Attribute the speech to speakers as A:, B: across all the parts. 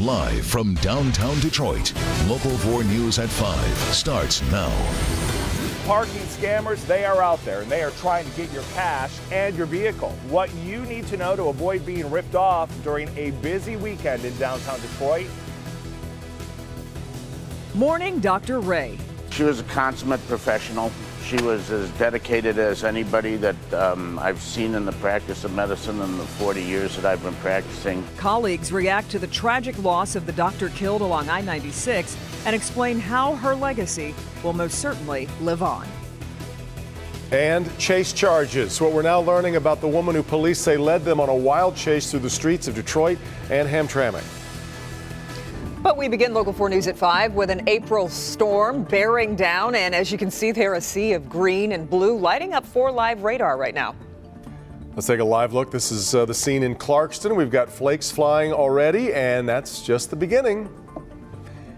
A: Live from downtown Detroit, Local 4 News at 5 starts now.
B: Parking scammers, they are out there and they are trying to get your cash and your vehicle. What you need to know to avoid being ripped off during a busy weekend in downtown Detroit.
C: Morning, Dr. Ray.
D: She was a consummate professional. She was as dedicated as anybody that I've seen in the practice of medicine in the 40 years that I've been practicing.
C: Colleagues react to the tragic loss of the doctor killed along I-96 and explain how her legacy will most certainly live on.
E: And chase charges. What we're now learning about the woman who police say led them on a wild chase through the streets of Detroit and Hamtramck.
C: But we begin Local 4 News at 5 with an April storm bearing down, and as you can see there, a sea of green and blue lighting up 4 Live radar right now.
E: Let's take a live look. This is the scene in Clarkston. We've got flakes flying already, and that's just the beginning.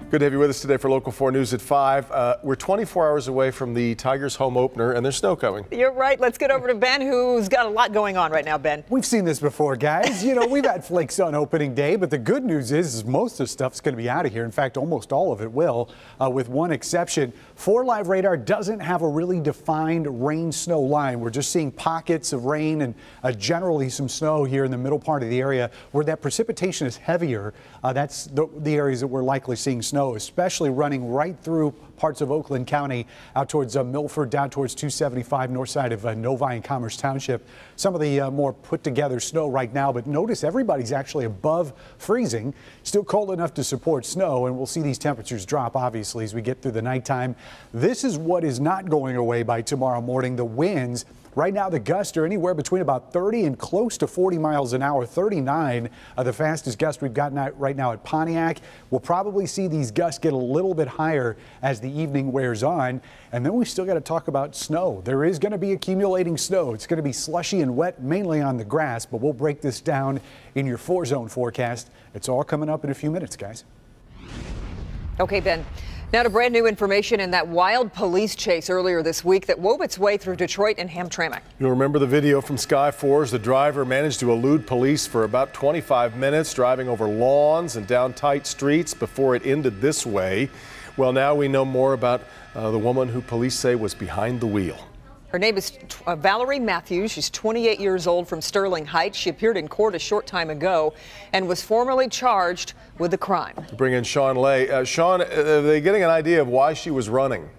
E: Good to have you with us today for Local 4 News at 5. We're 24 hours away from the Tigers home opener, and there's snow coming.
C: You're right. Let's get over to Ben, who's got a lot going on right now, Ben.
F: We've seen this before, guys. You know, we've had flakes on opening day, but the good news is most of the stuff's going to be out of here. In fact, almost all of it will, with one exception. 4 Live radar doesn't have a really defined rain-snow line. We're just seeing pockets of rain and generally some snow here in the middle part of the area where that precipitation is heavier. That's the areas that we're likely seeing snow, especially running right through parts of Oakland County out towards Milford, down towards 275 north side of Novi and Commerce Township. Some of the more put together snow right now, but notice everybody's actually above freezing, still cold enough to support snow, and we'll see these temperatures drop obviously as we get through the nighttime. This is what is not going away by tomorrow morning, the winds. Right now, the gusts are anywhere between about 30 and close to 40 miles an hour, 39, the fastest gust we've got right now at Pontiac. We'll probably see these gusts get a little bit higher as the evening wears on. And then we still got to talk about snow. There is going to be accumulating snow. It's going to be slushy and wet, mainly on the grass, but we'll break this down in your 4-zone forecast. It's all coming up in a few minutes, guys.
C: Okay, Ben. Now to brand new information in that wild police chase earlier this week that wove its way through Detroit and Hamtramck. You'll
E: remember the video from Sky 4's. The driver managed to elude police for about 25 minutes, driving over lawns and down tight streets before it ended this way. Well, now we know more about the woman who police say was behind the wheel.
C: Her name is Valerie Matthews. She's 28 years old from Sterling Heights. She appeared in court a short time ago and was formally charged with the crime.
E: Bring in Sean Lay. Sean, are they getting an idea of why she was running?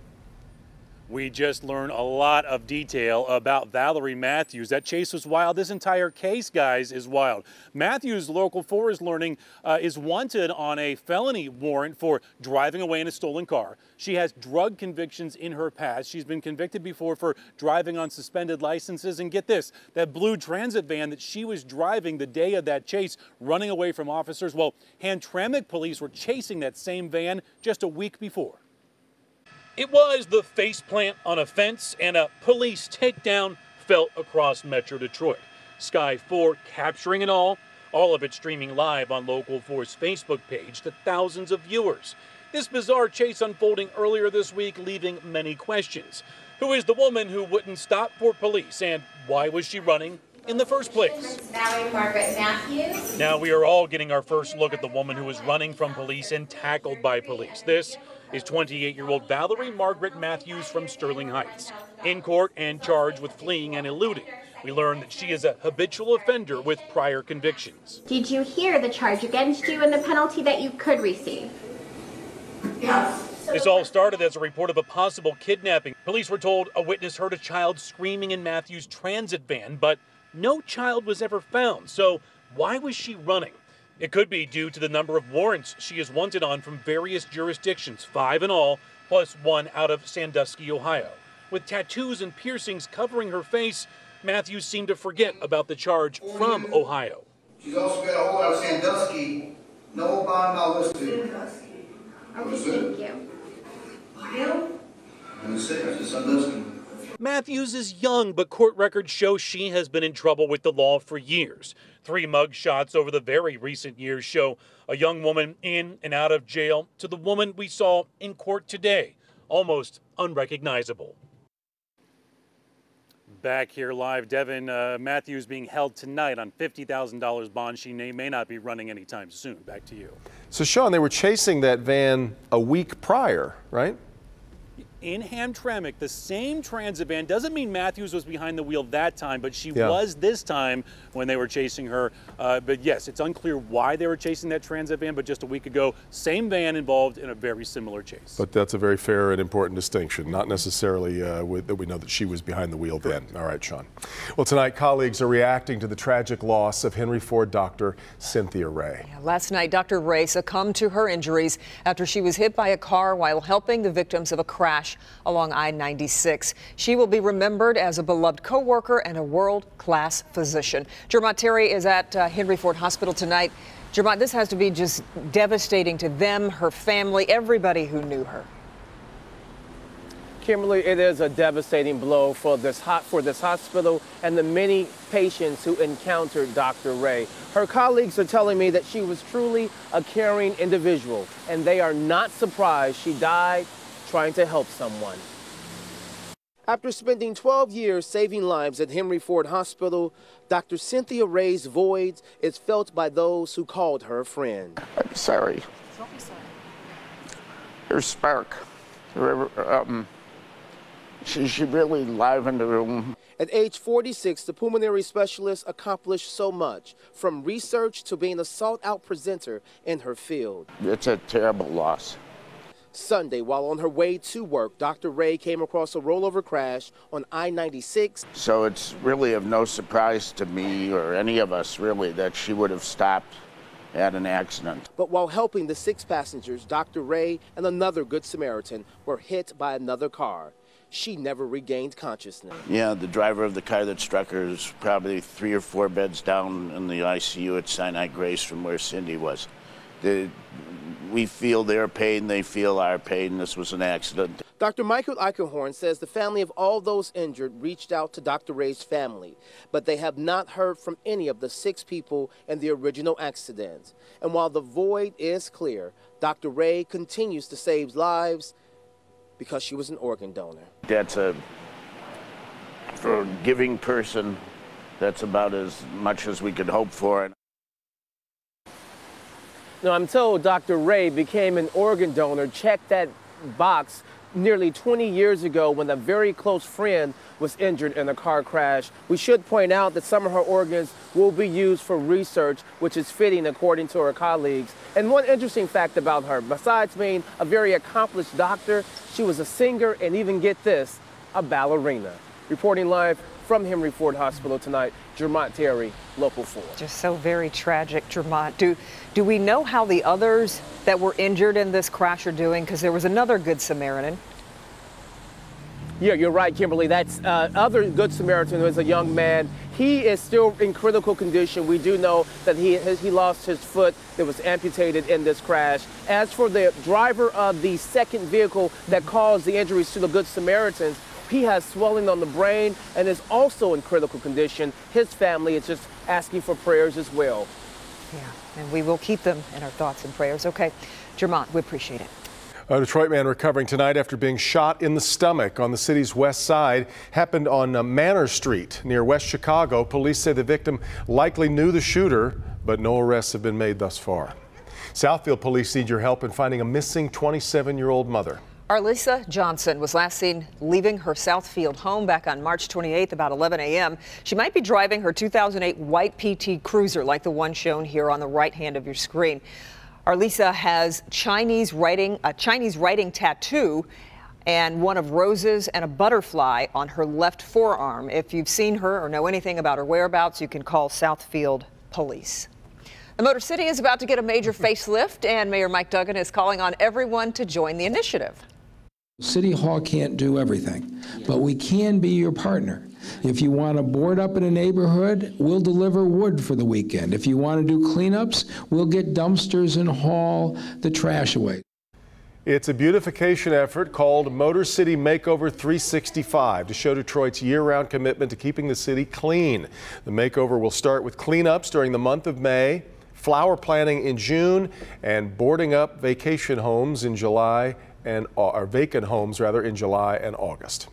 G: We just learned a lot of detail about Valerie Matthews. That chase was wild. This entire case, guys, is wild. Matthews, Local 4 is learning, is wanted on a felony warrant for driving away in a stolen car. She has drug convictions in her past. She's been convicted before for driving on suspended licenses. And get this, that blue transit van that she was driving the day of that chase, running away from officers. Well, Hamtramck police were chasing that same van just a week before. It was the faceplant on a fence and a police takedown felt across Metro Detroit. Sky 4 capturing it all of it streaming live on Local 4's Facebook page to thousands of viewers. This bizarre chase unfolding earlier this week, leaving many questions. Who is the woman who wouldn't stop for police, and why was she running in the first place?
H: Valerie Margaret Matthews.
G: Now we are all getting our first look at the woman who was running from police and tackled by police. This is 28-year-old Valerie Margaret Matthews from Sterling Heights, in court and charged with fleeing and eluding. We learned that she is a habitual offender with prior convictions.
H: Did you hear the charge against you and the penalty that you could receive?
G: Yes. This all started as a report of a possible kidnapping. Police were told a witness heard a child screaming in Matthews' transit van, but no child was ever found. So why was she running? It could be due to the number of warrants she is wanted on from various jurisdictions, 5 in all, plus 1 out of Sandusky, Ohio. With tattoos and piercings covering her face, Matthews seemed to forget about the charge from Ohio.
I: She's also got a whole lot of Sandusky. No bond I'll list to.
H: Okay, thank you.
I: Sandusky.
G: Matthews is young, but court records show she has been in trouble with the law for years. 3 mug shots over the very recent years show a young woman in and out of jail to the woman we saw in court today, almost unrecognizable. Back here live, Devin Matthews being held tonight on $50,000 bond. She may not be running anytime soon. Back to you.
E: So, Sean, they were chasing that van a week prior, right?
G: In Hamtramck, the same transit van. Doesn't mean Matthews was behind the wheel that time, but she was this time when they were chasing her. But yes, it's unclear why they were chasing that transit van, but just a week ago, same van involved in a very similar chase.
E: But that's a very fair and important distinction, not necessarily that we know that she was behind the wheel then. All right, Sean. Well, tonight, colleagues are reacting to the tragic loss of Henry Ford doctor Cynthia Ray.
C: Yeah, last night, Dr. Ray succumbed to her injuries after she was hit by a car while helping the victims of a crash along I-96. She will be remembered as a beloved co-worker and a world-class physician. Jermont Terry is at Henry Ford Hospital tonight. Jermont, this has to be just devastating to them, her family, everybody who knew her.
J: Kimberly, it is a devastating blow for this hospital and the many patients who encountered Dr. Ray. Her colleagues are telling me that she was truly a caring individual, and they are not surprised she died trying to help someone. After spending 12 years saving lives at Henry Ford Hospital, Dr. Cynthia Ray's void is felt by those who called her a friend.
D: I'm sorry.
C: Don't be sorry.
D: Her spark. She really livened the room.
J: At age 46, the pulmonary specialist accomplished so much, from research to being a sought-out presenter in her field.
D: It's a terrible loss.
J: Sunday, while on her way to work, Dr. Ray came across a rollover crash on I-96.
D: So it's really of no surprise to me or any of us, really, that she would have stopped at an accident.
J: But while helping the 6 passengers, Dr. Ray and another Good Samaritan were hit by another car. She never regained consciousness.
D: Yeah, the driver of the car that struck her is probably 3 or 4 beds down in the ICU at Sinai Grace from where Cindy was. We feel their pain, they feel our pain. This was an accident.
J: Dr. Michael Eichenhorn says the family of all those injured reached out to Dr. Ray's family, but they have not heard from any of the 6 people in the original accident. And while the void is clear, Dr. Ray continues to save lives because she was an organ donor.
D: That's for a giving person, that's about as much as we could hope for.
J: Now, I'm told Dr. Ray became an organ donor, checked that box nearly 20 years ago when a very close friend was injured in a car crash. We should point out that some of her organs will be used for research, which is fitting according to her colleagues. And one interesting fact about her, besides being a very accomplished doctor, she was a singer and even, get this, a ballerina. Reporting live from Henry Ford Hospital tonight, Jermont Terry, Local 4.
C: Just so very tragic, Jermont. Do we know how the others that were injured in this crash are doing? Because there was another Good Samaritan.
J: Yeah, you're right, Kimberly. That's other Good Samaritan was a young man. He is still in critical condition. We do know that he lost his foot that was amputated in this crash. As for the driver of the second vehicle that caused the injuries to the Good Samaritans, he has swelling on the brain and is also in critical condition. His family is just asking for prayers as well.
C: Yeah, and we will keep them in our thoughts and prayers. Okay, Jermont, we appreciate it.
E: A Detroit man recovering tonight after being shot in the stomach on the city's west side. Happened on Manor Street near West Chicago. Police say the victim likely knew the shooter, but no arrests have been made thus far. Southfield police need your help in finding a missing 27-year-old mother.
C: Arlisa Johnson was last seen leaving her Southfield home back on March 28th about 11 a.m. She might be driving her 2008 white PT Cruiser like the one shown here on the right hand of your screen. Arlisa has a Chinese writing tattoo and one of roses and a butterfly on her left forearm. If you've seen her or know anything about her whereabouts, you can call Southfield Police. The Motor City is about to get a major facelift, and Mayor Mike Duggan is calling on everyone to join the initiative.
K: City Hall can't do everything, but we can be your partner. If you want to board up in a neighborhood, we'll deliver wood for the weekend. If you want to do cleanups, we'll get dumpsters and haul the trash away.
E: It's a beautification effort called Motor City Makeover 365 to show Detroit's year-round commitment to keeping the city clean. The makeover will start with cleanups during the month of May, flower planting in June, and boarding up vacation homes in July and vacant homes rather in July and August.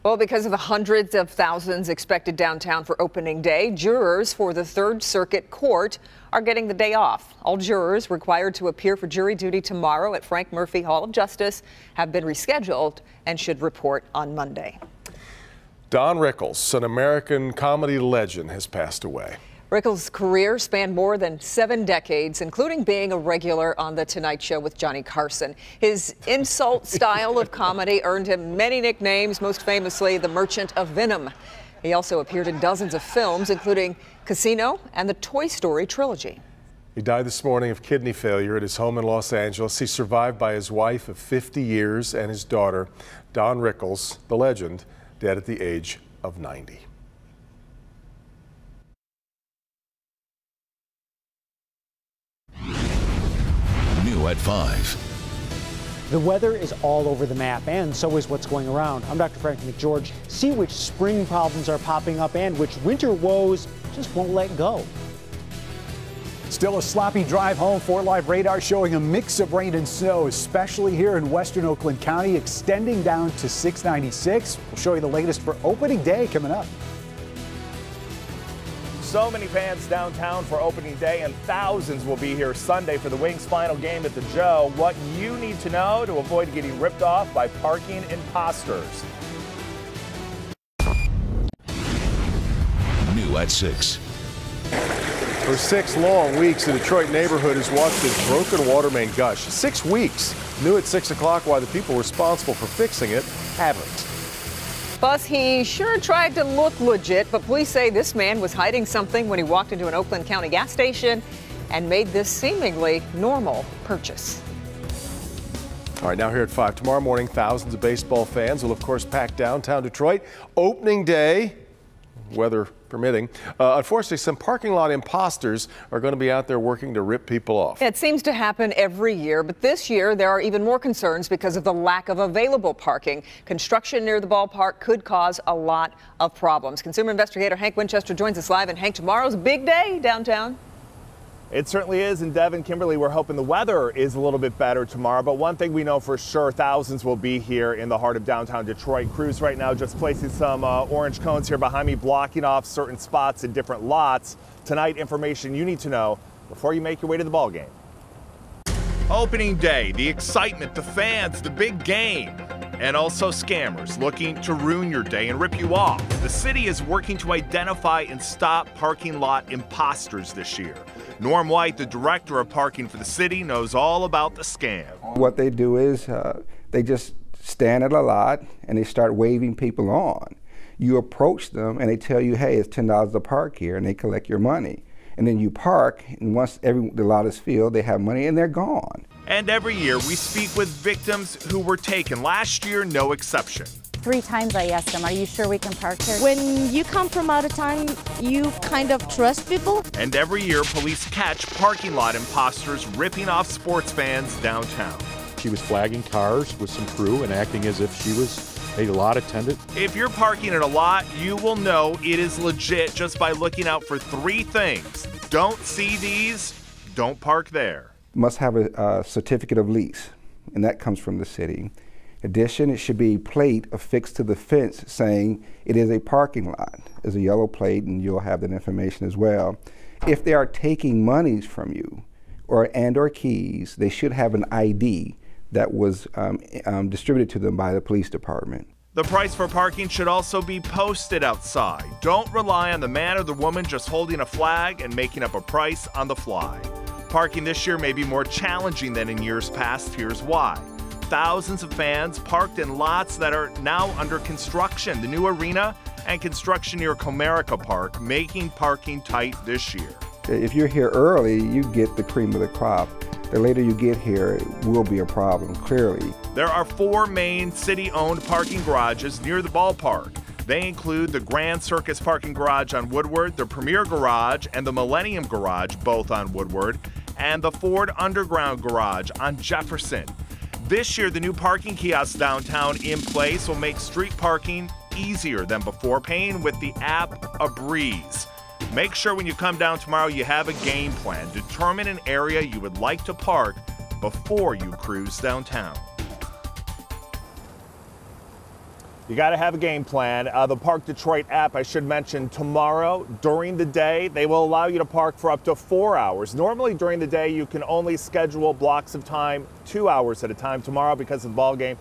C: Well, because of the hundreds of thousands expected downtown for opening day, jurors for the Third Circuit Court are getting the day off. All jurors required to appear for jury duty tomorrow at Frank Murphy Hall of Justice have been rescheduled and should report on Monday.
E: Don Rickles, an American comedy legend, has passed away.
C: Rickles' career spanned more than 7 decades, including being a regular on The Tonight Show with Johnny Carson. His insult style of comedy earned him many nicknames, most famously the Merchant of Venom. He also appeared in dozens of films, including Casino and the Toy Story trilogy.
E: He died this morning of kidney failure at his home in Los Angeles. He's survived by his wife of 50 years and his daughter. Don Rickles, the legend, dead at the age of 90.
A: New at 5.
L: The weather is all over the map, and so is what's going around. I'm Dr. Frank McGeorge. See which spring problems are popping up and which winter woes just won't let go.
F: Still a sloppy drive home. 4 Live radar showing a mix of rain and snow, especially here in western Oakland County, extending down to 696. We'll show you the latest for opening day coming up.
B: So many fans downtown for opening day, and thousands will be here Sunday for the Wings final game at the Joe. What you need to know to avoid getting ripped off by parking imposters.
A: New at 6.
E: For 6 long weeks, the Detroit neighborhood has watched its broken water main gush. 6 weeks. New at 6 o'clock why the people responsible for fixing it haven't.
C: Plus, he sure tried to look legit, but police say this man was hiding something when he walked into an Oakland County gas station and made this seemingly normal purchase.
E: All right, now here at 5. Tomorrow morning, thousands of baseball fans will, of course, pack downtown Detroit. Opening day, weather permitting. Unfortunately, some parking lot imposters are going to be out there working to rip people off.
C: It seems to happen every year, but this year there are even more concerns because of the lack of available parking. Construction near the ballpark could cause a lot of problems. Consumer investigator Hank Winchester joins us live. And Hank, tomorrow's a big day downtown.
B: It certainly is, and Devin, Kimberly, we're hoping the weather is a little bit better tomorrow, but one thing we know for sure, thousands will be here in the heart of downtown Detroit. Crews right now just placing some orange cones here behind me, blocking off certain spots in different lots. Tonight, information you need to know before you make your way to the ball game. Opening day, the excitement, the fans, the big game, and also scammers looking to ruin your day and rip you off. The city is working to identify and stop parking lot imposters this year. Norm White, the director of parking for the city, knows all about the scam.
M: What they do is they just stand at a lot and they start waving people on. You approach them and they tell you, hey, it's $10 to park here, and they collect your money. And then you park, and once the lot is filled, they have money and they're gone. And every year we speak with victims who were taken. Last year, no exception.
N: 3 times I asked them, are you sure we can park here? When you come from out of town, you kind of trust people.
B: And every year, police catch parking lot imposters ripping off sports fans downtown.
O: She was flagging cars with some crew and acting as if she was a lot attendant.
B: If you're parking at a lot, you will know it is legit just by looking out for 3 things. Don't see these, don't park there.
M: Must have a certificate of lease, and that comes from the city. In addition, it should be a plate affixed to the fence saying it is a parking lot. There's a yellow plate, and you'll have that information as well. If they are taking monies from you or keys, they should have an ID that was distributed to them by the police department.
B: The price for parking should also be posted outside. Don't rely on the man or the woman just holding a flag and making up a price on the fly. Parking this year may be more challenging than in years past. Here's why. Thousands of fans parked in lots that are now under construction. The new arena and construction near Comerica Park making parking tight this year.
M: If you're here early, you get the cream of the crop. The later you get here, it will be a problem, clearly.
B: There are 4 main city-owned parking garages near the ballpark. They include the Grand Circus parking garage on Woodward, the Premier Garage, and the Millennium Garage, both on Woodward, and the Ford Underground Garage on Jefferson. This year, the new parking kiosks downtown in place will make street parking easier than before, paying with the app a breeze. Make sure when you come down tomorrow you have a game plan. Determine an area you would like to park before you cruise downtown. You got to have a game plan. The Park Detroit app, I should mention, tomorrow during the day, they will allow you to park for up to 4 hours. Normally during the day, you can only schedule blocks of time 2 hours at a time. Tomorrow, because of the ball game,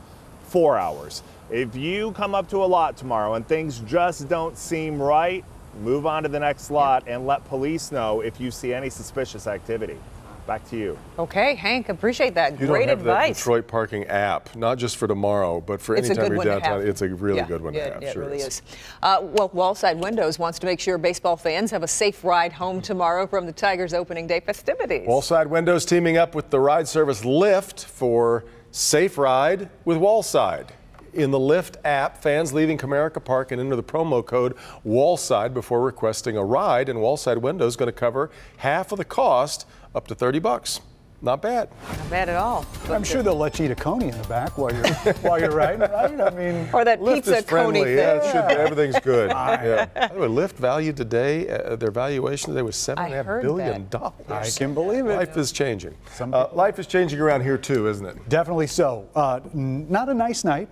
B: 4 hours. If you come up to a lot tomorrow and things just don't seem right, move on to the next lot and let police know if you see any suspicious activity. Back to you.
C: Okay, Hank, appreciate that.
E: You
C: Great
E: don't have
C: advice.
E: The Detroit parking app, not just for tomorrow, but for any time you're downtown. It's a really good one to have.
C: Yeah, it really is. Well, Wallside Windows wants to make sure baseball fans have a safe ride home tomorrow from the Tigers opening day festivities.
E: Wallside Windows teaming up with the ride service Lyft for Safe Ride with Wallside. In the Lyft app, fans leaving Comerica Park and enter the promo code Wallside before requesting a ride, and Wallside Windows is going to cover half of the cost, up to $30. Not bad.
C: Not bad at all.
F: I'm sure they'll let you eat a coney in the back while you're riding, right? I mean,
C: or that
E: Lyft
C: pizza
E: is friendly.
C: coney thing.
E: Yeah, it should be. Everything's good. Yeah. By the way, Lyft valued today, their valuation today was $7.5 billion.
F: I can believe it.
E: Life is changing. Life is changing around here too, isn't it?
F: Definitely so. Not a nice night,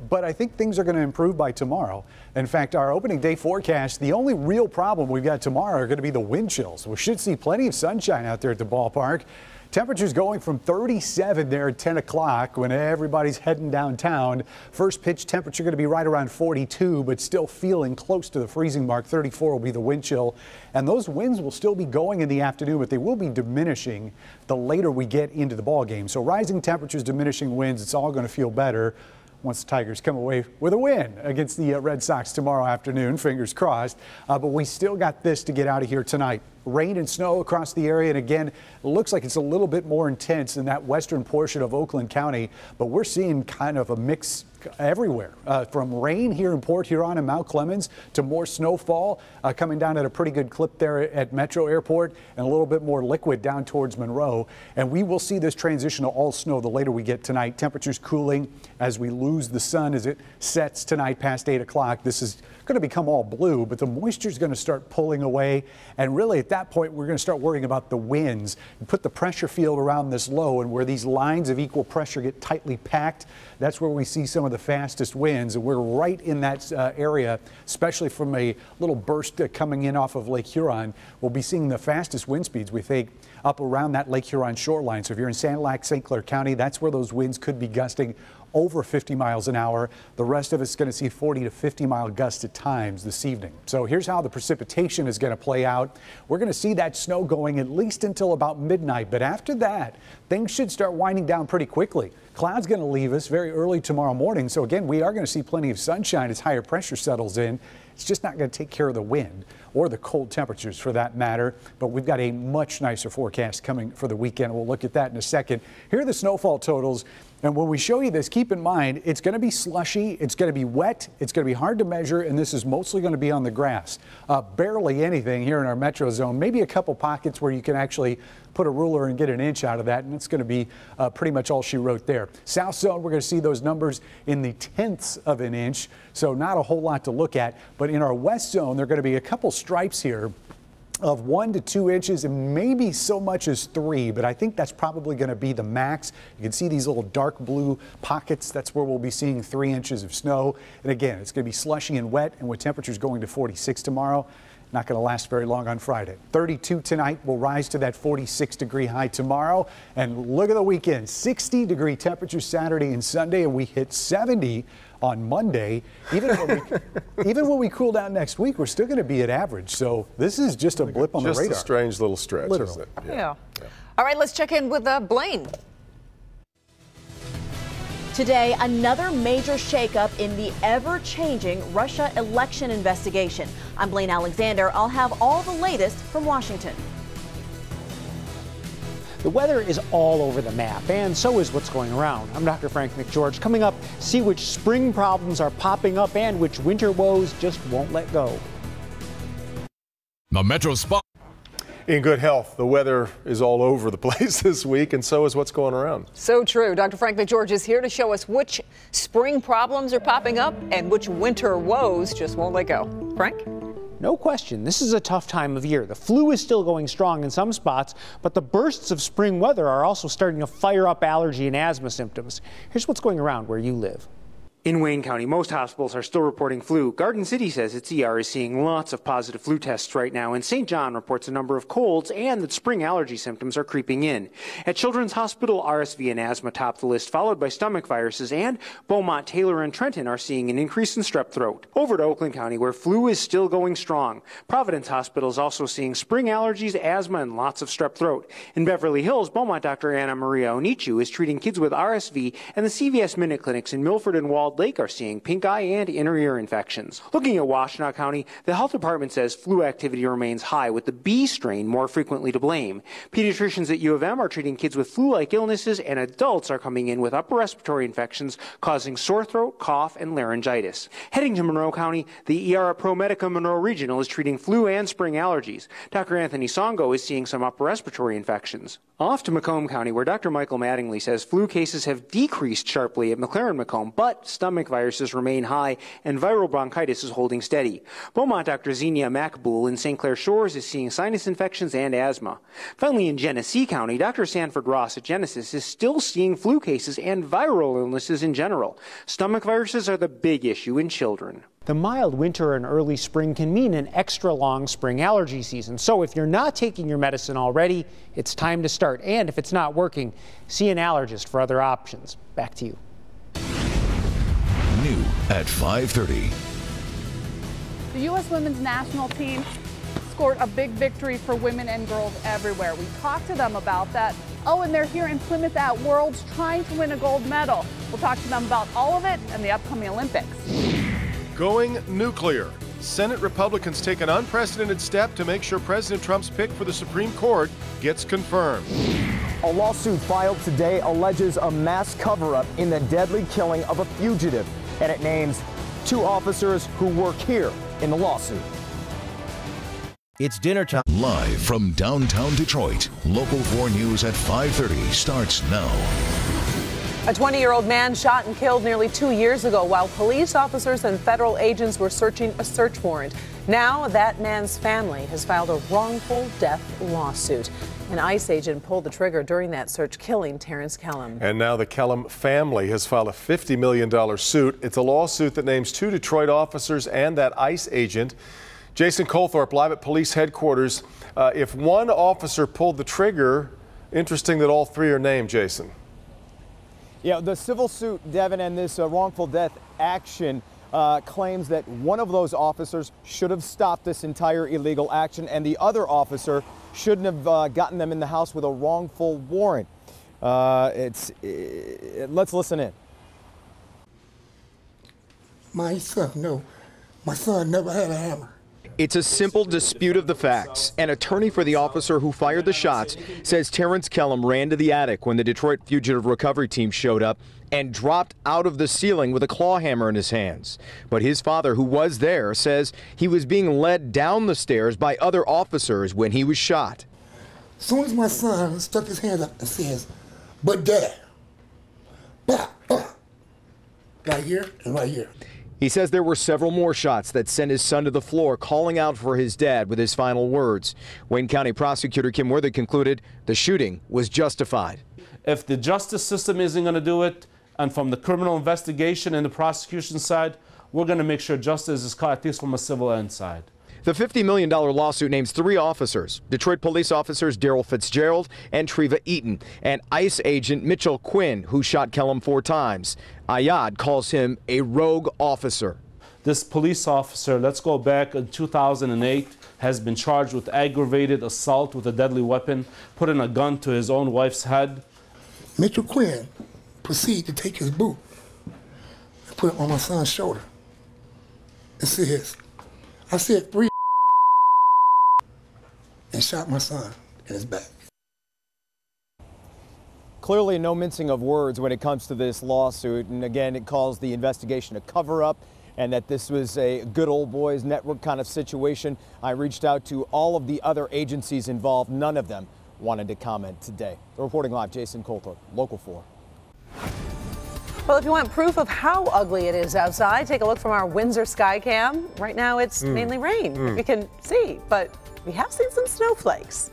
F: but I think things are going to improve by tomorrow. In fact, our opening day forecast, the only real problem we've got tomorrow are going to be the wind chills. We should see plenty of sunshine out there at the ballpark. Temperatures going from 37 there at 10 o'clock when everybody's heading downtown. First pitch temperature going to be right around 42, but still feeling close to the freezing mark. 34 will be the wind chill. And those winds will still be going in the afternoon, but they will be diminishing the later we get into the ball game. So rising temperatures, diminishing winds, it's all going to feel better once the Tigers come away with a win against the Red Sox tomorrow afternoon, fingers crossed. But we still got this to get out of here tonight. Rain and snow across the area, and again, it looks like it's a little bit more intense in that western portion of Oakland County, but we're seeing kind of a mix everywhere, from rain here in Port Huron and Mount Clemens to more snowfall coming down at a pretty good clip there at Metro Airport, and a little bit more liquid down towards Monroe. And we will see this transition to all snow the later we get tonight. Temperatures cooling as we lose the sun as it sets tonight past 8 o'clock. This is going to become all blue, but the moisture is going to start pulling away. And really at that point, we're going to start worrying about the winds and put the pressure field around this low, and where these lines of equal pressure get tightly packed, that's where we see some of the fastest winds. And we're right in that area, especially from a little burst coming in off of Lake Huron. We'll be seeing the fastest wind speeds, we think, up around that Lake Huron shoreline. So if you're in Sand Lac, St. Clair County, that's where those winds could be gusting over 50 miles an hour. The rest of it's going to see 40 to 50 mile gusts at times this evening. So here's how the precipitation is going to play out. We're going to see that snow going at least until about midnight, but after that, things should start winding down pretty quickly. Cloud's going to leave us very early tomorrow morning. So again, we are going to see plenty of sunshine as higher pressure settles in. It's just not going to take care of the wind or the cold temperatures for that matter. But we've got a much nicer forecast coming for the weekend. We'll look at that in a second. Here are the snowfall totals. And when we show you this, keep in mind, it's going to be slushy, it's going to be wet, it's going to be hard to measure, and this is mostly going to be on the grass. Barely anything here in our metro zone, maybe a couple pockets where you can actually put a ruler and get an inch out of that, and it's going to be pretty much all she wrote there. South zone, we're going to see those numbers in the tenths of an inch, so not a whole lot to look at. But in our west zone, there are going to be a couple stripes here of 1 to 2 inches and maybe so much as 3, but I think that's probably going to be the max. You can see these little dark blue pockets. That's where we'll be seeing 3 inches of snow. And again, it's going to be slushy and wet, and with temperatures going to 46 tomorrow, not going to last very long on Friday. 32 tonight will rise to that 46-degree high tomorrow. And look at the weekend, 60-degree temperatures Saturday and Sunday, and we hit 70 on Monday. Even when we cool down next week, we're still going to be at average. So this is just a blip on the radar.
E: Just a strange little stretch, isn't it?
C: Yeah. All right, let's check in with Blaine.
P: Today, another major shakeup in the ever-changing Russia election investigation. I'm Blaine Alexander. I'll have all the latest from Washington.
L: The weather is all over the map, and so is what's going around. I'm Dr. Frank McGeorge. Coming up, see which spring problems are popping up and which winter woes just won't let go.
A: The Metro Spot.
E: In good health, the weather is all over the place this week, and so is what's going around.
C: So true. Dr. Frank McGeorge is here to show us which spring problems are popping up and which winter woes just won't let go. Frank?
L: No question, this is a tough time of year. The flu is still going strong in some spots, but the bursts of spring weather are also starting to fire up allergy and asthma symptoms. Here's what's going around where you live. In Wayne County, most hospitals are still reporting flu. Garden City says its ER is seeing lots of positive flu tests right now, and St. John reports a number of colds and that spring allergy symptoms are creeping in. At Children's Hospital, RSV and asthma top the list, followed by stomach viruses, and Beaumont, Taylor, and Trenton are seeing an increase in strep throat. Over to Oakland County, where flu is still going strong. Providence Hospital is also seeing spring allergies, asthma, and lots of strep throat. In Beverly Hills, Beaumont Dr. Anna Maria Onichu is treating kids with RSV, and the CVS Minute Clinics in Milford and Walled Lake are seeing pink eye and inner ear infections. Looking at Washtenaw County, the health department says flu activity remains high, with the B strain more frequently to blame. Pediatricians at U of M are treating kids with flu-like illnesses, and adults are coming in with upper respiratory infections causing sore throat, cough, and laryngitis. Heading to Monroe County, the ER at ProMedica Monroe Regional is treating flu and spring allergies. Dr. Anthony Songo is seeing some upper respiratory infections. Off to Macomb County, where Dr. Michael Mattingly says flu cases have decreased sharply at McLaren-Macomb, but stomach viruses remain high and viral bronchitis is holding steady. Beaumont Dr. Xenia Macboul in St. Clair Shores is seeing sinus infections and asthma. Finally, in Genesee County, Dr. Sanford Ross at Genesis is still seeing flu cases and viral illnesses in general. Stomach viruses are the big issue in children. The mild winter and early spring can mean an extra long spring allergy season. So if you're not taking your medicine already, it's time to start. And if it's not working, see an allergist for other options. Back to you.
A: New at 5:30.
Q: The U.S. women's national team scored a big victory for women and girls everywhere. We talked to them about that. Oh, and they're here in Plymouth at Worlds trying to win a gold medal. We'll talk to them about all of it and the upcoming Olympics.
E: Going nuclear. Senate Republicans take an unprecedented step to make sure President Trump's pick for the Supreme Court gets confirmed.
R: A lawsuit filed today alleges a mass cover-up in the deadly killing of a fugitive, and it names 2 officers who work here in the lawsuit.
A: It's dinner time. Live from downtown Detroit, Local 4 News at 5:30 starts now.
C: A 20-year-old man shot and killed nearly 2 years ago while police officers and federal agents were searching a search warrant. Now that man's family has filed a wrongful death lawsuit. An ICE agent pulled the trigger during that search, killing Terrence Kellum.
E: And now the Kellum family has filed a $50 million suit. It's a lawsuit that names 2 Detroit officers and that ICE agent. Jason Colthorpe, live at police headquarters. If one officer pulled the trigger, interesting that all 3 are named, Jason.
R: Yeah, the civil suit, Devin, and this wrongful death action claims that one of those officers should have stopped this entire illegal action, and the other officer shouldn't have gotten them in the house with a wrongful warrant. Let's listen in.
S: My son never had a hammer.
T: It's a simple dispute of the facts. An attorney for the officer who fired the shots says Terrence Kellum ran to the attic when the Detroit Fugitive Recovery Team showed up and dropped out of the ceiling with a claw hammer in his hands. But his father, who was there, says he was being led down the stairs by other officers when he was shot.
S: As soon as my son stuck his hand up and says, "But Dad," bah, bah, right here and right here.
T: He says there were several more shots that sent his son to the floor, calling out for his dad with his final words. Wayne County prosecutor Kim Worthy concluded the shooting was justified.
U: If the justice system isn't going to do it, and from the criminal investigation and the prosecution side, we're going to make sure justice is caught, at least from a civil end side.
T: The $50 million lawsuit names 3 officers, Detroit police officers Daryl Fitzgerald and Treva Eaton, and ICE agent Mitchell Quinn, who shot Kellum 4 times. Ayad calls him a rogue officer.
U: This police officer, let's go back in 2008, has been charged with aggravated assault with a deadly weapon, putting a gun to his own wife's head.
S: Mitchell Quinn proceeded to take his boot and put it on my son's shoulder and says, I said 3 and shot my son in his back.
R: Clearly no mincing of words when it comes to this lawsuit, and again it calls the investigation a cover-up and that this was a good old boys network kind of situation. I reached out to all of the other agencies involved. None of them wanted to comment today. Reporting live, Jason Colthorpe, Local 4.
C: Well, if you want proof of how ugly it is outside, take a look from our Windsor Skycam. Right now it's mainly rain, we can see, but we have seen some snowflakes.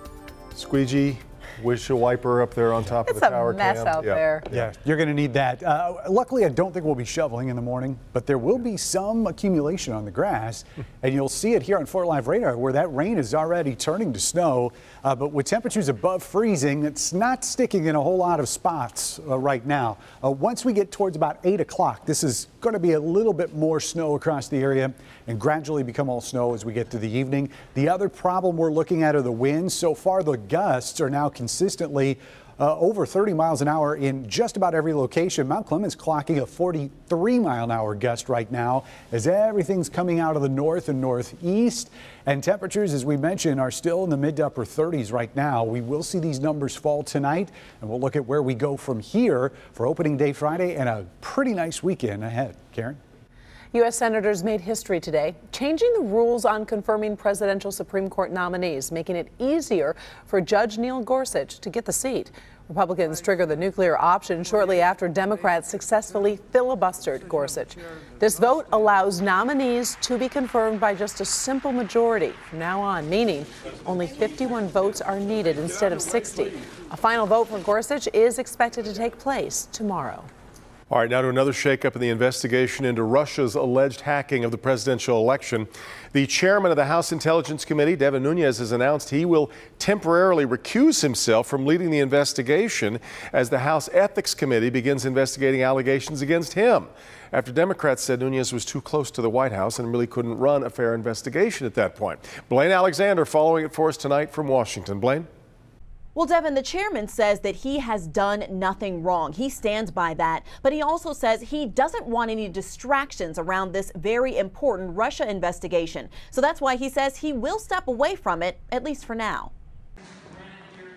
E: Squeegee, windshield wiper up there on top of the tower cam.
Q: It's a mess out there.
F: Yeah, you're going to need that. Luckily, I don't think we'll be shoveling in the morning, but there will be some accumulation on the grass, and you'll see it here on 4 Live Radar where that rain is already turning to snow. But with temperatures above freezing, it's not sticking in a whole lot of spots right now. Once we get towards about 8 o'clock, this is going to be a little bit more snow across the area and gradually become all snow as we get to the evening. The other problem we're looking at are the winds. So far, the gusts are now consistently over 30 miles an hour in just about every location. Mount Clemens clocking a 43-mile-an-hour gust right now as everything's coming out of the north and northeast. And temperatures, as we mentioned, are still in the mid to upper 30s right now. We will see these numbers fall tonight, and we'll look at where we go from here for opening day Friday and a pretty nice weekend ahead. Karen?
H: U.S. senators made history today, changing the rules on confirming presidential Supreme Court nominees, making it easier for Judge Neil Gorsuch to get the seat. Republicans triggered the nuclear option shortly after Democrats successfully filibustered Gorsuch. This vote allows nominees to be confirmed by just a simple majority from now on, meaning only 51 votes are needed instead of 60. A final vote for Gorsuch is expected to take place tomorrow.
E: All right, now to another shakeup in the investigation into Russia's alleged hacking of the presidential election. The chairman of the House Intelligence Committee, Devin Nunes, has announced he will temporarily recuse himself from leading the investigation as the House Ethics Committee begins investigating allegations against him, after Democrats said Nunes was too close to the White House and really couldn't run a fair investigation at that point. Blaine Alexander following it for us tonight from Washington. Blaine?
P: Well, Devin, the chairman says that he has done nothing wrong. He stands by that. But he also says he doesn't want any distractions around this very important Russia investigation. So that's why he says he will step away from it, at least for now.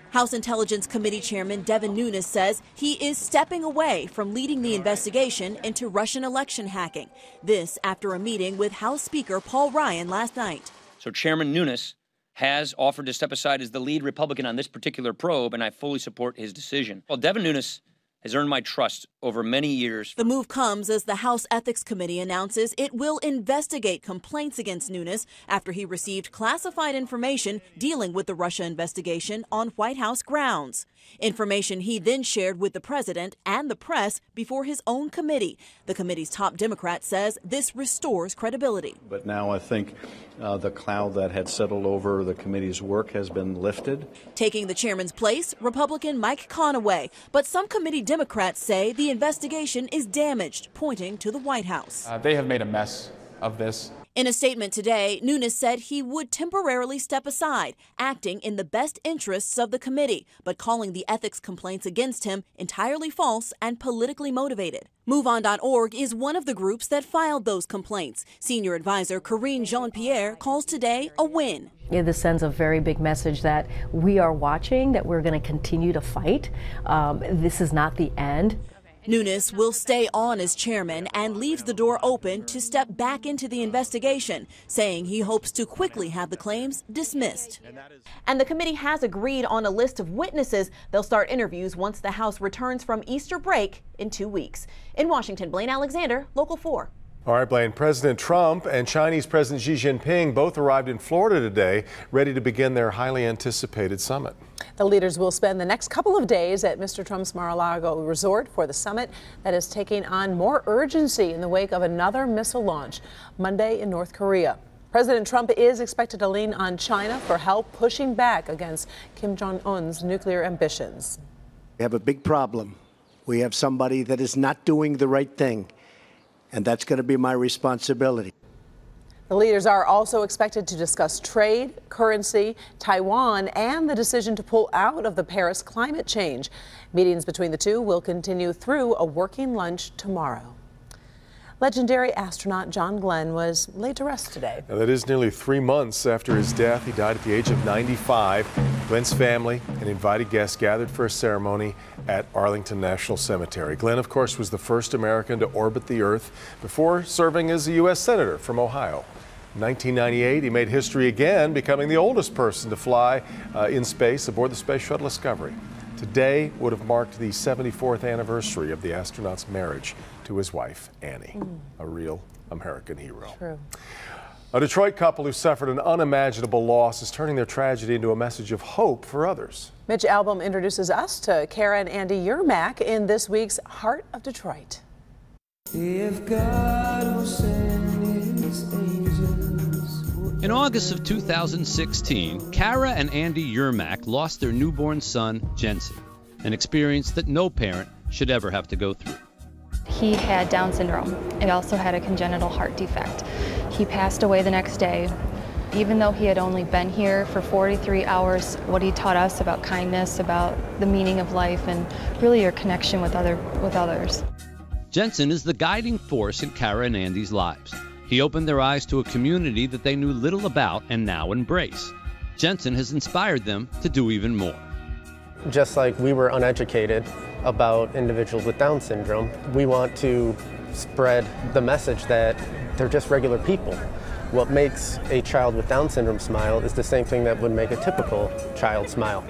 P: House Intelligence Committee Chairman Devin Nunes says he is stepping away from leading the investigation into Russian election hacking. This after a meeting with House Speaker Paul Ryan last night.
V: So Chairman Nunes has offered to step aside as the lead Republican on this particular probe, and I fully support his decision. Well, Devin Nunes has earned my trust over many years.
P: The move comes as the House Ethics Committee announces it will investigate complaints against Nunes after he received classified information dealing with the Russia investigation on White House grounds. Information he then shared with the president and the press before his own committee. The committee's top Democrat says this restores credibility.
W: But now I think the cloud that had settled over the committee's work has been lifted.
P: Taking the chairman's place, Republican Mike Conaway. But some committee Democrats say the investigation is damaged, pointing to the White House.
X: They have made a mess of this.
P: In a statement today, Nunes said he would temporarily step aside, acting in the best interests of the committee, but calling the ethics complaints against him entirely false and politically motivated. MoveOn.org is one of the groups that filed those complaints. Senior advisor Corinne Jean-Pierre calls today a win.
Y: This sends a very big message that we are watching, that we're going to continue to fight. This is not the end.
P: Nunes will stay on as chairman and leaves the door open to step back into the investigation, saying he hopes to quickly have the claims dismissed. And the committee has agreed on a list of witnesses. They'll start interviews once the House returns from Easter break in 2 weeks. In Washington, Blaine Alexander, Local 4.
E: All right, Blaine. President Trump and Chinese President Xi Jinping both arrived in Florida today, ready to begin their highly anticipated summit.
H: The leaders will spend the next couple of days at Mr. Trump's Mar-a-Lago resort for the summit that is taking on more urgency in the wake of another missile launch Monday in North Korea. President Trump is expected to lean on China for help pushing back against Kim Jong-un's nuclear ambitions.
Z: We have a big problem. We have somebody that is not doing the right thing, and that's going to be my responsibility.
H: The leaders are also expected to discuss trade, currency, Taiwan, and the decision to pull out of the Paris climate change. Meetings between the two will continue through a working lunch tomorrow. Legendary astronaut John Glenn was laid to rest today.
E: Now, that is nearly 3 months after his death. He died at the age of 95. Glenn's family and invited guests gathered for a ceremony at Arlington National Cemetery. Glenn, of course, was the first American to orbit the Earth before serving as a U.S. Senator from Ohio. In 1998, he made history again, becoming the oldest person to fly in space aboard the Space Shuttle Discovery. Today would have marked the 74th anniversary of the astronaut's marriage to his wife, Annie, a real American hero.
H: True.
E: A Detroit couple who suffered an unimaginable loss is turning their tragedy into a message of hope for others.
H: Mitch Albom introduces us to Kara and Andy Yermak in this week's Heart of Detroit.
D: If God will send his angels.
G: In August of 2016, Kara and Andy Yermak lost their newborn son, Jensen, an experience that no parent should ever have to go through.
I: He had Down syndrome and also had a congenital heart defect. He passed away the next day. Even though he had only been here for 43 hours, what he taught us about kindness, about the meaning of life, and really your connection with others.
G: Jensen is the guiding force in Kara and Andy's lives. He opened their eyes to a community that they knew little about and now embrace. Jensen has inspired them to do even more.
J: Just like we were uneducated about individuals with Down syndrome, we want to spread the message that they're just regular people. What makes a child with Down syndrome smile is the same thing that would make a typical child smile.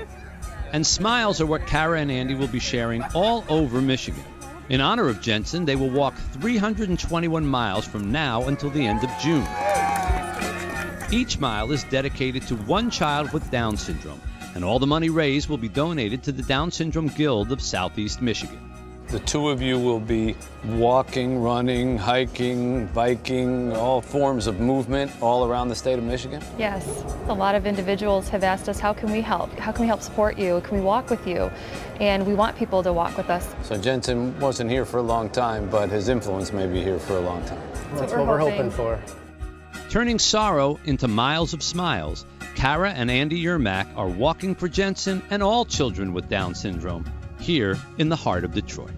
G: And smiles are what Kara and Andy will be sharing all over Michigan. In honor of Jensen, they will walk 321 miles from now until the end of June. Each mile is dedicated to one child with Down syndrome, and all the money raised will be donated to the Down Syndrome Guild of Southeast Michigan.
K: The two of you will be walking, running, hiking, biking, all forms of movement all around the state of Michigan?
I: Yes, a lot of individuals have asked us, how can we help? How can we help support you? Can we walk with you? And we want people to walk with us.
K: So Jensen wasn't here for a long time, but his influence may be here for a long time.
J: That's what we're hoping for.
G: Turning sorrow into miles of smiles, Kara and Andy Yermak are walking for Jensen and all children with Down syndrome here in the heart of Detroit.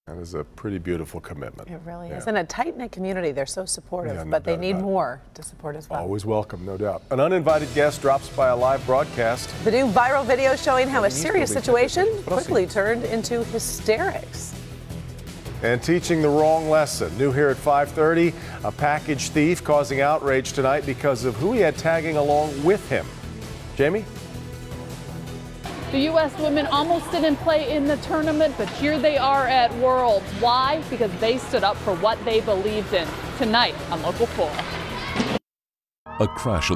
E: That is a pretty beautiful commitment.
H: It really is. And a tight-knit community. They're so supportive, but they need more to support as well.
E: Always welcome, no doubt. An uninvited guest drops by a live broadcast.
H: The new viral video showing how a serious situation quickly turned into hysterics.
E: And teaching the wrong lesson. New here at 5:30, a package thief causing outrage tonight because of who he had tagging along with him. Jamie?
Q: The U.S. women almost didn't play in the tournament, but here they are at Worlds. Why? Because they stood up for what they believed in. Tonight on Local 4.
A: A crash